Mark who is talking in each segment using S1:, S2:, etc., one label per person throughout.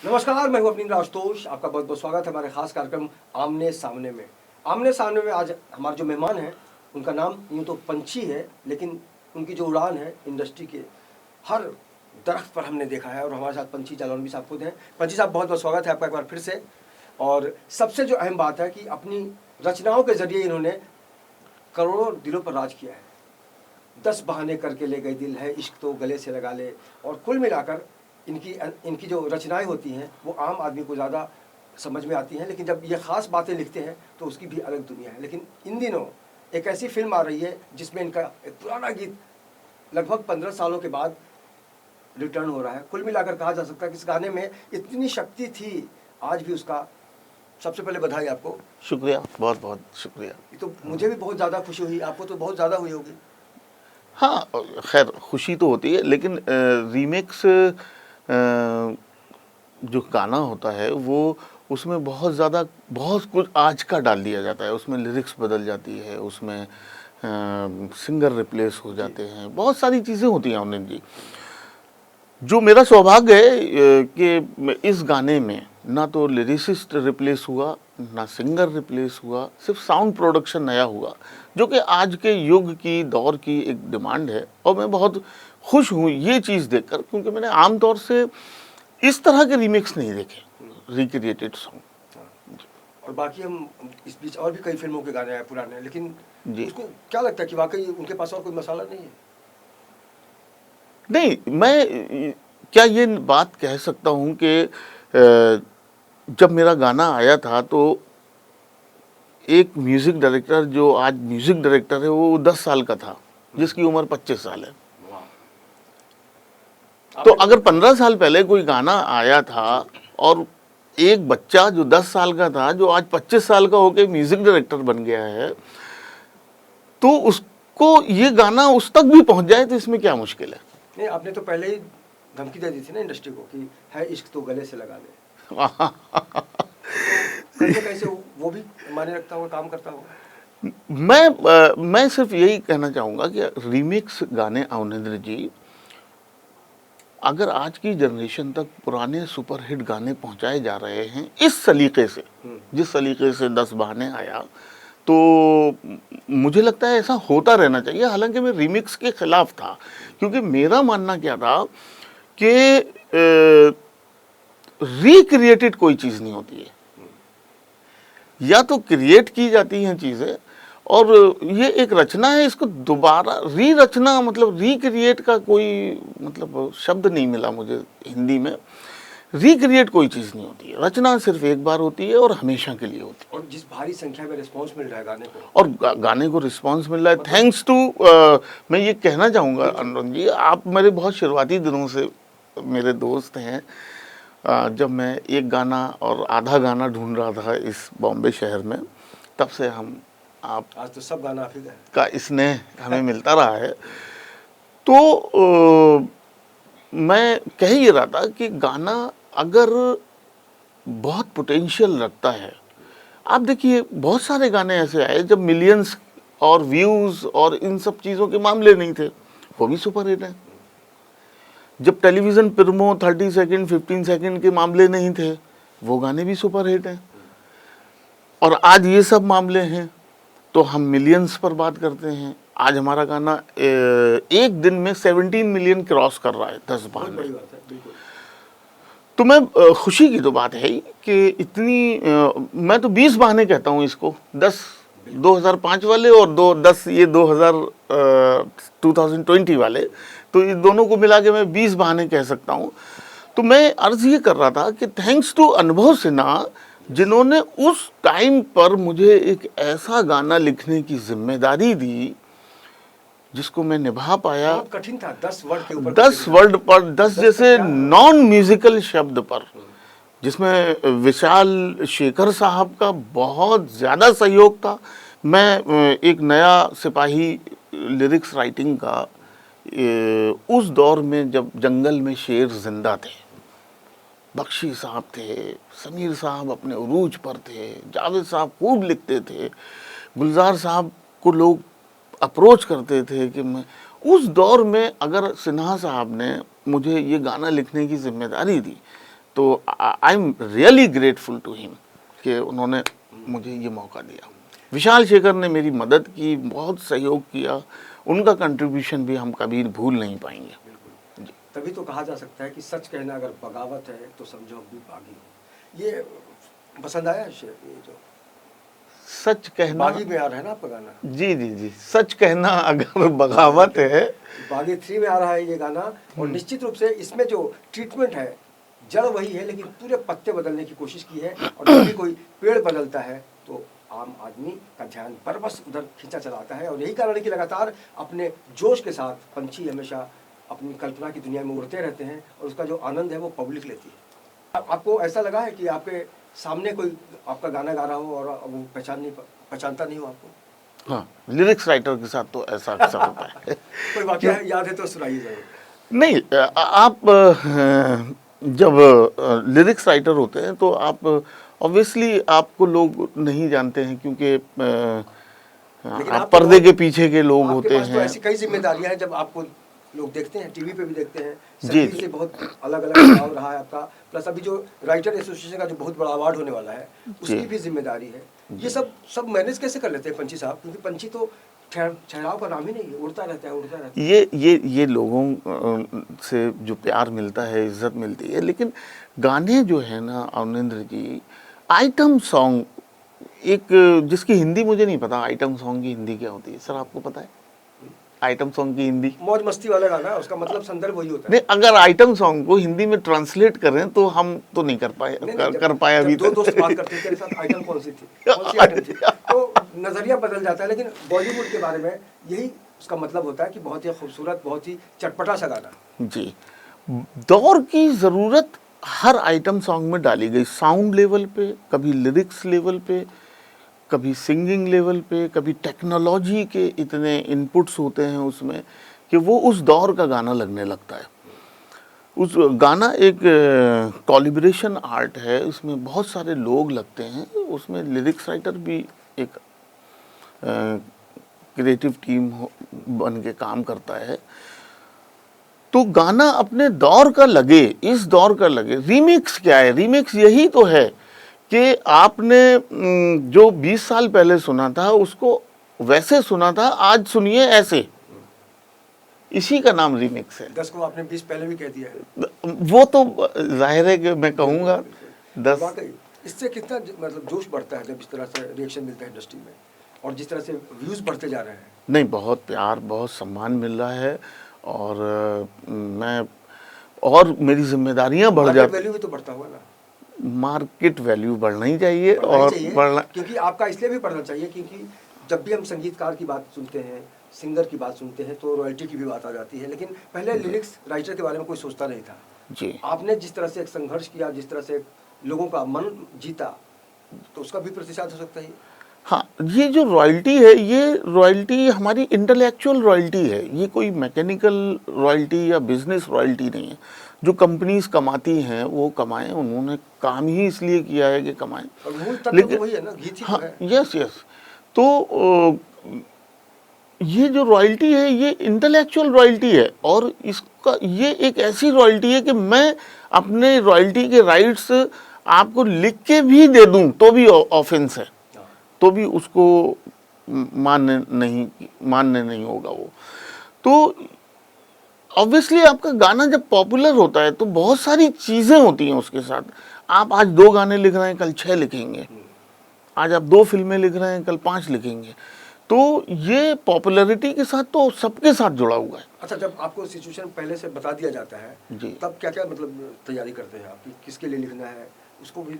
S1: नमस्कार, मैं हूं अपनी आशुतोष। आपका बहुत बहुत स्वागत है हमारे खास कार्यक्रम आमने सामने में। आमने सामने में आज हमारे जो मेहमान हैं उनका नाम यूँ तो पंछी है, लेकिन उनकी जो उड़ान है इंडस्ट्री के हर दरख्त पर हमने देखा है। और हमारे साथ पंछी जालौनवी साहब खुद हैं। पंछी साहब, बहुत बहुत स्वागत है आपका एक बार फिर से। और सबसे जो अहम बात है कि अपनी रचनाओं के जरिए इन्होंने करोड़ों दिलों पर राज किया है। 10 बहाने करके ले गए दिल है, इश्क तो गले से लगा ले। और कुल मिलाकर इनकी जो रचनाएं होती हैं वो आम आदमी को ज़्यादा समझ में आती हैं, लेकिन जब ये ख़ास बातें लिखते हैं तो उसकी भी अलग दुनिया है। लेकिन इन दिनों एक ऐसी फिल्म आ रही है जिसमें इनका एक पुराना गीत लगभग 15 सालों के बाद रिटर्न हो रहा है। कुल मिलाकर कहा जा सकता है कि इस गाने में इतनी शक्ति थी, आज भी उसका। सबसे पहले बधाई आपको।
S2: शुक्रिया, बहुत बहुत शुक्रिया।
S1: तो मुझे भी बहुत ज़्यादा खुशी हुई, आपको तो बहुत ज़्यादा हुई होगी।
S2: हाँ, खैर खुशी तो होती है, लेकिन रीमेक्स जो गाना होता है वो उसमें बहुत ज़्यादा बहुत कुछ आज का डाल दिया जाता है। उसमें लिरिक्स बदल जाती है, उसमें सिंगर रिप्लेस हो जाते हैं, बहुत सारी चीज़ें होती हैं आनंद जी। जो मेरा सौभाग्य है कि इस गाने में ना तो लिरिसिस्ट रिप्लेस हुआ, ना सिंगर रिप्लेस हुआ, सिर्फ साउंड प्रोडक्शन नया हुआ, जो कि आज के युग की दौर की एक डिमांड है। और मैं बहुत खुश हूँ ये चीज़ देखकर, क्योंकि मैंने आमतौर से इस तरह के रीमिक्स नहीं देखे, रिक्रिएटेड सॉन्ग।
S1: और बाकी हम इस बीच और भी कई फिल्मों के गाने आए पुराने, लेकिन
S2: जी,
S1: उसको क्या लगता है कि वाकई उनके पास और कोई मसाला नहीं है?
S2: नहीं, मैं क्या ये बात कह सकता हूँ कि जब मेरा गाना आया था तो एक म्यूज़िक डायरेक्टर जो आज म्यूज़िक डायरेक्टर है वो 10 साल का था, जिसकी उम्र 25 साल है। तो अगर 15 साल पहले कोई गाना आया था और एक बच्चा जो 10 साल का था, जो आज 25 साल का होकर म्यूज़िक डायरेक्टर बन गया है, तो उसको ये गाना उस तक भी पहुंच जाए तो इसमें क्या मुश्किल है?
S1: नहीं, आपने तो पहले ही धमकी दे दी थी ना इंडस्ट्री को कि है इश्क तो गले से लगा ले। कहीं ना कहीं से वो भी माने रखता हुआ काम करता होगा।
S2: मैं सिर्फ यही कहना चाहूँगा कि रीमिक्स गाने अवनिंद्र जी, अगर आज की जनरेशन तक पुराने सुपरहिट गाने पहुंचाए जा रहे हैं इस सलीके से, जिस सलीके से 10 बहाने आया, तो मुझे लगता है ऐसा होता रहना चाहिए। हालांकि मैं रीमिक्स के खिलाफ था, क्योंकि मेरा मानना क्या था कि रिक्रिएटेड कोई चीज़ नहीं होती है, या तो क्रिएट की जाती हैं चीज़ें, और ये एक रचना है, इसको दोबारा री रचना मतलब रिक्रिएट का कोई मतलब शब्द नहीं मिला मुझे हिंदी में। रिक्रिएट कोई चीज़ नहीं होती है, रचना सिर्फ एक बार होती है और हमेशा के लिए होती है।
S1: और जिस भारी संख्या में रिस्पांस मिल रहा है गाने को,
S2: और गाने को रिस्पांस मिल रहा है थैंक्स टू, मैं ये कहना चाहूँगा अनुराग जी, आप मेरे बहुत शुरुआती दिनों से मेरे दोस्त हैं। जब मैं एक गाना और आधा गाना ढूंढ रहा था इस बॉम्बे शहर में, तब से हम आप
S1: आज तो सब गाना आप ही
S2: का स्नेह हमें मिलता रहा है। तो मैं कह ही रहा था कि गाना अगर बहुत पोटेंशियल रखता है, आप देखिए बहुत सारे गाने ऐसे आए जब मिलियंस और व्यूज़ और इन सब चीज़ों के मामले नहीं थे, वो भी सुपर हिट है। जब टेलीविज़न प्रोमो 30 सेकंड 15 सेकंड के मामले नहीं थे, वो गाने भी सुपर हिट हैं। और आज ये सब मामले हैं तो हम मिलियंस पर बात करते हैं। आज हमारा गाना एक दिन में 17 मिलियन क्रॉस कर रहा है 10 बहाने। तो मैं खुशी की तो बात है ही कि इतनी मैं तो 20 बहाने कहता हूँ इसको, 10 2005 वाले और 10 ये 2020 वाले, तो इस दोनों को मिला के मैं 20 बहाने कह सकता हूँ। तो मैं अर्ज़ ये कर रहा था कि थैंक्स टू अनुभव सिन्हा, जिन्होंने उस टाइम पर मुझे एक ऐसा गाना लिखने की जिम्मेदारी दी जिसको मैं निभा पाया।
S1: बहुत कठिन था, 10 वर्ड के ऊपर,
S2: 10 वर्ड पर 10 जैसे नॉन म्यूजिकल शब्द पर, जिसमें विशाल शेखर साहब का बहुत ज़्यादा सहयोग था। मैं एक नया सिपाही लिरिक्स राइटिंग का उस दौर में, जब जंगल में शेर जिंदा थे, बख्शी साहब थे, समीर साहब अपने उरूज पर थे, जावेद साहब खूब लिखते थे, गुलजार साहब को लोग अप्रोच करते थे कि मैं उस दौर में, अगर सिन्हा साहब ने मुझे ये गाना लिखने की जिम्मेदारी दी तो I am really grateful to him कि उन्होंने मुझे ये मौका दिया। विशाल शेखर ने मेरी मदद की, बहुत सहयोग किया, उनका कंट्रीब्यूशन भी हम कभी भूल नहीं पाएंगे।
S1: बिल्कुल, तभी तो कहा जा सकता है कि सच कहना अगर बगावत है तो समझो हम भी बागी हो। ये पसंद आया ये जो
S2: सच कहना,
S1: बागी में आ रहा है ना आपका गाना?
S2: जी जी जी, सच कहना अगर बगावत है।
S1: बागी 3 में आ रहा है ये गाना, और निश्चित रूप से इसमें जो ट्रीटमेंट है जड़ वही है, लेकिन पूरे पत्ते बदलने की कोशिश की है। और जब भी कोई पेड़ बदलता है तो आम आदमी का ध्यान बस उधर खींचा चलाता है। और यही कारण है कि लगातार अपने जोश के साथ पंछी हमेशा अपनी कल्पना की दुनिया में उड़ते रहते हैं, और उसका जो आनंद है वो पब्लिक लेती है। आपको ऐसा लगा है कि आपके सामने कोई आपका गाना गा रहा हो और वो पहचानता नहीं हो आपको?
S2: हाँ, लिरिक्स राइटर के साथ तो ऐसा अक्सर होता है।
S1: कोई वाकया याद है तो सुनाइए जरूर।
S2: नहीं, आप जब लिरिक्स राइटर होते हैं तो आप ऑब्वियसली आपको लोग नहीं जानते हैं, क्योंकि आप पर्दे के पीछे के लोग होते हैं।
S1: तो ऐसी कई जिम्मेदारियां हैं, जब आपको लोग देखते हैं, टीवी पे भी देखते हैं, संगीत से बहुत अलग अलग जुड़ाव रहा है आपका, प्लस अभी जो राइटर एसोसिएशन का जो बहुत बड़ा अवार्ड होने वाला है उसकी भी जिम्मेदारी है। ये सब मैनेज कैसे कर लेते हैं पंछी साहब? क्योंकि पंछी तो ठहराव का नाम ही नहीं है, उड़ता रहता है।
S2: ये लोगों से जो प्यार मिलता है, इज्जत मिलती है। लेकिन गाने जो है ना अवनिंद्र जी, आइटम सॉन्ग, एक जिसकी हिंदी मुझे नहीं पता, आइटम सॉन्ग की हिंदी क्या होती है सर, आपको पता है? आइटम सॉन्ग की हिंदी
S1: मौज मस्ती वाला गाना है, उसका मतलब संदर्भ वही होता है।
S2: नहीं, अगर आइटम सॉन्ग को हिंदी में ट्रांसलेट करें तो हम तो नहीं कर पाए, कर पाए अभी
S1: दो दोस्त बात करते थे, तेरे साथ आइटम कौन सी आइटम थी, तो नजरिया बदल जाता है। लेकिन बॉलीवुड के बारे में यही उसका मतलब होता है कि बहुत ही खूबसूरत, बहुत ही चटपटा सा गाना।
S2: जी, दौर की जरूरत हर आइटम सॉन्ग में डाली गई, साउंड लेवल पे, कभी लिरिक्स लेवल पे, कभी सिंगिंग लेवल पे, कभी टेक्नोलॉजी के इतने इनपुट्स होते हैं उसमें कि वो उस दौर का गाना लगने लगता है। उस गाना एक कोलैबोरेशन आर्ट है, उसमें बहुत सारे लोग लगते हैं, उसमें लिरिक्स राइटर भी एक क्रिएटिव टीम बन के काम करता है। तो गाना अपने दौर का लगे, इस दौर का लगे। रीमिक्स क्या है? रीमिक्स यही तो है कि आपने जो 20 साल पहले सुना था उसको वैसे सुना था, आज सुनिए ऐसे। इसी का नाम रीमिक्स है।
S1: 10 को आपने 20 पहले भी कह दिया है।
S2: वो तो जाहिर है कि मैं कहूँगा 10।
S1: वाकई इससे कितना मतलब जोश बढ़ता है जब इस तरह से रिएक्शन मिलता है इंडस्ट्री में, और जिस तरह से व्यूज बढ़ते जा रहे हैं।
S2: नहीं, बहुत प्यार, बहुत सम्मान मिल रहा है, और मैं और मेरी जिम्मेदारियां बढ़ जाती।
S1: वैल्यू भी तो बढ़ता हुआ ना।
S2: मार्केट वैल्यू बढ़ना ही चाहिए, और बढ़ना,
S1: क्योंकि आपका इसलिए भी बढ़ना चाहिए क्योंकि जब भी हम संगीतकार की बात सुनते हैं, सिंगर की बात सुनते हैं, तो रॉयल्टी की भी बात आ जाती है। लेकिन पहले लिरिक्स राइटर के बारे में कोई सोचता नहीं था
S2: जी।
S1: आपने जिस तरह से एक संघर्ष किया, जिस तरह से लोगों का मन जीता, तो उसका भी प्रतिशत हो सकता है।
S2: हाँ, ये जो रॉयल्टी है, ये रॉयल्टी हमारी इंटेलेक्चुअल रॉयल्टी है, ये कोई मैकेनिकल रॉयल्टी या बिजनेस रॉयल्टी नहीं है। जो कंपनीज कमाती हैं वो कमाएं, उन्होंने काम ही इसलिए किया है कि कमाएं।
S1: और मूल तत्व तो वही है ना, गीत ही
S2: हाँ,
S1: तो है।
S2: Yes yes. तो ये जो रॉयल्टी है ये इंटेलेक्चुअल रॉयल्टी है, और इसका ये एक ऐसी रॉयल्टी है कि मैं अपने रॉयल्टी के राइट्स आपको लिख के भी दे दूं तो भी ऑफेंस है, तो भी उसको मान्य नहीं होगा वो। तो ऑब्वियसली आपका गाना जब पॉपुलर होता है तो बहुत सारी चीज़ें होती हैं उसके साथ। आप आज 2 गाने लिख रहे हैं, कल 6 लिखेंगे। आज आप 2 फिल्में लिख रहे हैं, कल 5 लिखेंगे। तो ये पॉपुलैरिटी के साथ तो सबके साथ जुड़ा हुआ है।
S1: अच्छा, जब आपको सिचुएशन पहले से बता दिया जाता है
S2: जी,
S1: तब क्या क्या मतलब तैयारी करते हैं आप, किसके लिए लिखना है उसको भी?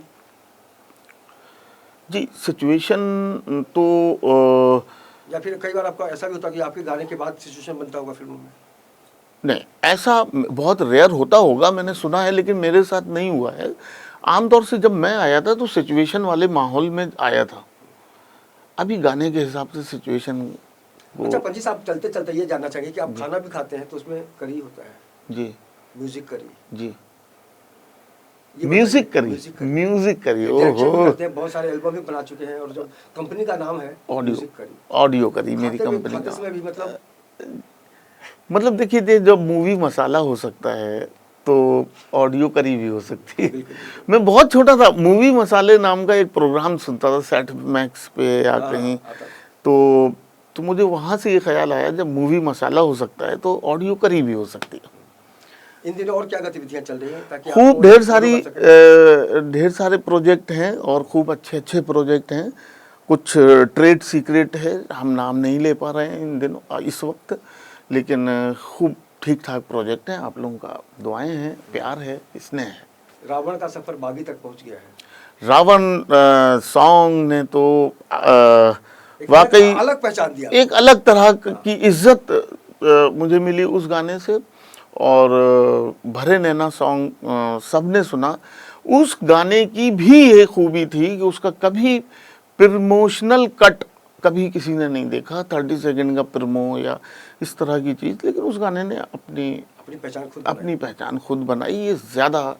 S2: जी, सिचुएशन तो
S1: या फिर कई बार आपका ऐसा भी होता है कि आपके गाने के बाद सिचुएशन बनता होगा फिल्मों में?
S2: नहीं, ऐसा बहुत रेयर होता होगा, मैंने सुना है, लेकिन मेरे साथ नहीं हुआ है। आमतौर से जब मैं आया था तो सिचुएशन वाले माहौल में आया था। अभी गाने के हिसाब से सिचुएशन को।
S1: अच्छा पंजी साहब, चलते चलते ये जानना चाहिए कि आप खाना भी खाते हैं तो उसमें करी होता है
S2: जी,
S1: म्यूजिक करी।
S2: जी, म्यूजिक करी, म्यूजिक करी, ओहो,
S1: करते हैं, बहुत सारे एल्बम भी बना चुके हैं, और जो कंपनी का नाम है म्यूजिक करी,
S2: ऑडियो करी मेरी कंपनी का।
S1: भी मतलब
S2: देखिए, जब मूवी मसाला हो सकता है तो ऑडियो करी भी हो सकती है। मैं बहुत छोटा था, मूवी मसाले नाम का एक प्रोग्राम सुनता था सेट मैक्स पे या कहीं, तो मुझे वहाँ से ये ख्याल आया जब मूवी मसाला हो सकता है तो ऑडियो करी भी हो सकती है।
S1: इन दिनों और क्या गतिविधियां चल रही हैं ताकि
S2: खूब ढेर सारे प्रोजेक्ट हैं और खूब अच्छे अच्छे प्रोजेक्ट हैं। कुछ ट्रेड सीक्रेट है, हम नाम नहीं ले पा रहे हैं इन दिनों इस वक्त, लेकिन खूब ठीक ठाक प्रोजेक्ट हैं। आप लोगों का दुआएं हैं, प्यार है, स्नेह है।
S1: रावण का सफर बागी तक पहुंच गया है।
S2: रावण सॉन्ग ने तो वाकई
S1: अलग पहचान दिया,
S2: एक अलग तरह की इज्जत मुझे मिली उस गाने से। और भरे नैना सॉन्ग सबने सुना। उस गाने की भी एक खूबी थी कि उसका कभी प्रमोशनल कट कभी किसी ने नहीं देखा, 30 सेकंड का प्रमो या इस तरह की चीज़, लेकिन उस गाने ने अपनी पहचान खुद बनाई। ये ज़्यादा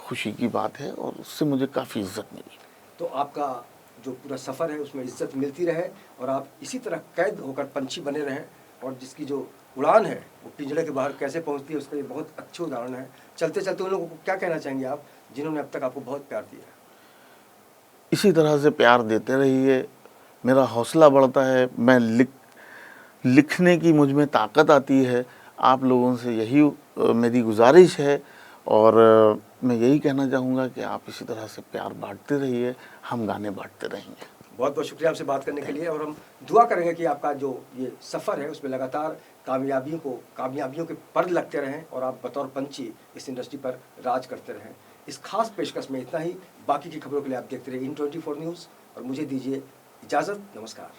S2: खुशी की बात है और उससे मुझे काफ़ी इज्जत मिली।
S1: तो आपका जो पूरा सफ़र है उसमें इज्जत मिलती रहे और आप इसी तरह कैद होकर पंछी बने रहें, और जिसकी जो उड़ान है वो पिंजड़े के बाहर कैसे पहुंचती है उसका ये बहुत अच्छा उदाहरण है। चलते चलते उन लोगों को क्या कहना चाहेंगे आप जिन्होंने अब तक आपको बहुत प्यार दिया है?
S2: इसी तरह से प्यार देते रहिए, मेरा हौसला बढ़ता है, मैं लिखने की मुझ में ताकत आती है। आप लोगों से यही मेरी गुजारिश है और मैं यही कहना चाहूँगा कि आप इसी तरह से प्यार बांटते रहिए, हम गाने बांटते रहेंगे।
S1: बहुत बहुत शुक्रिया आपसे बात करने के लिए, और हम दुआ करेंगे कि आपका जो ये सफ़र है उसमें लगातार कामयाबियों के पर लगते रहें और आप बतौर पंछी इस इंडस्ट्री पर राज करते रहें। इस खास पेशकश में इतना ही। बाकी की खबरों के लिए आप देखते रहिए इन 24 न्यूज़ और मुझे दीजिए इजाज़त। नमस्कार।